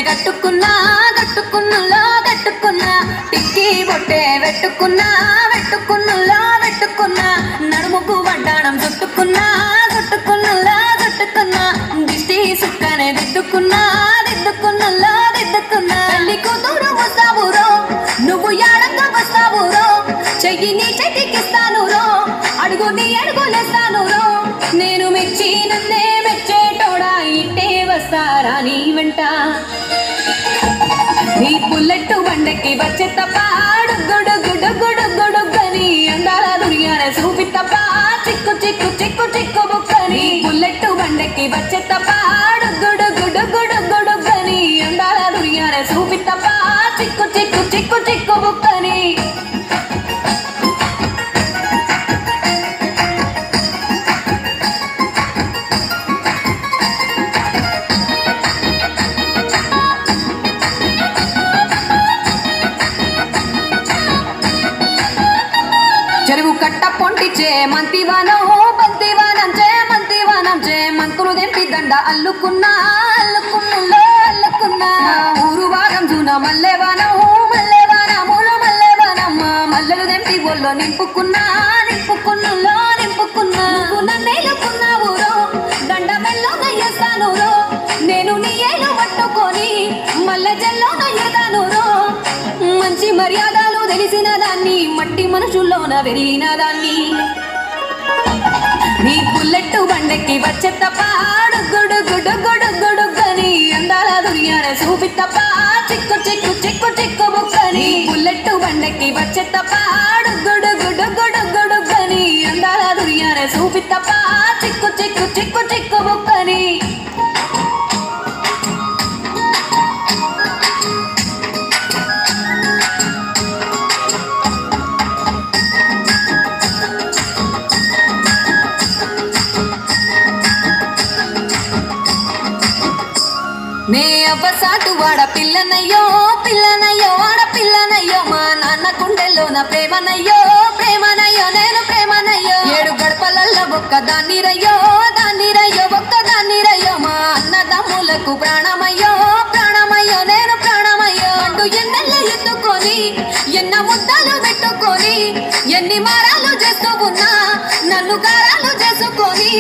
కట్టుకున్నా కట్టుకున్నలో కట్టుకున్నా టిక్కీ బొట్టే పెట్టుకున్నా పెట్టుకున్నలో పెట్టుకున్నా నడుముకు వడ్డాణం చుట్టుకున్నా చుట్టుకున్నలో చుట్టుకున్నా దిష్టి సుక్కనే దిద్దుకున్నా దిద్దుకున్నలో దిద్దుకున్నా తల్లి కూతురు వస్తావురో నువ్వు యాడంగా వస్తావురో చెయ్యి నీ చెట్టికిస్తాను రో అడుగు నీ అడుగులేస్తాను రో నేను మెచ్చి నన్నే మెచ్చేటోడా ఇట్టే వస్తారా నీ వెంట నీ బుల్లెట్ బండెక్కి వచ్చే తప్ప గుడుగుడుగుడుగుడుగుడుగని అందాల దునియానే చూపి తప్ప చిక్కు చిక్కు చిక్కు చిక్కు బుక్కని బుల్లెట్ బండెక్కి వచ్చే తప్ప గుడుగుడుగుడుగుడుగని అందాల దునియానే చూపి తప్ప చిక్కు చిక్కు చిక్కు చిక్కు బుక్కని చెరువు కట్ట పొంటిచే మంతివానం బంతివానం చే మంతివానం చే మంకులు దెంపి దండ అల్లుకున్నా అల్లుకున్నలో అల్లుకున్నా ఊరు భాగం జూన మల్లెవానం మల్లెవానములు మల్లెవానమ్మ మల్లెలు దెంపి ఒళ్ళో నింపుకున్నా నింపుకున్నలో నింపుకున్నా నువ్వు నన్నేలుకున్నావు రో దండ మెల్లో నయ్యేస్తాను రో నేను నీ ఏలు పట్టుకొని మల్లె జల్లో నయ్యేదాను రో మంచి మర్యాదలు తెలిసిన దాన్ని మట్టి మనుషుల్లోన వెరిగిన దాన్ని నీ బుల్లెట్ బండెక్కి వచ్చే తప్ప గుడుగుడుగుడుగుడుగని అందాల దునియానే చూపి తప్ప చిక్కు చిక్కు చిక్కు చిక్కు బుక్కని బుల్లెట్ బండెక్కి వచ్చే తప్ప గుడుగుడుగుడుగుడుగని అందాల దునియానే చూపి తప్ప చిక్కు చిక్కు చిక్కు చిక్కు బుక్కని నే అవ్వసాటు వాడ పిల్లనయ్యో పిల్లనయ్యో వాడ పిల్లనయ్యో మా నాన్న గుండెల్లోన ప్రేమనయ్యో ప్రేమనయ్యో నేను ప్రేమనయ్యో 7 గడపలల్లో ఒక్కదాన్ని రయ్యో దాన్ని రయ్యో ఒక్కదాన్ని రయ్యో మా అన్నదమ్ములకు ప్రాణమయ్యో ప్రాణమయ్యో నేను ప్రాణమయ్యో అంటూ ఎన్నెల్ల ఎత్తుకొని ఎన్న ముద్దలు పెట్టుకొని ఎన్ని మారాలు చేస్తూ ఉన్నా నన్ను గారాలు చేసుకొని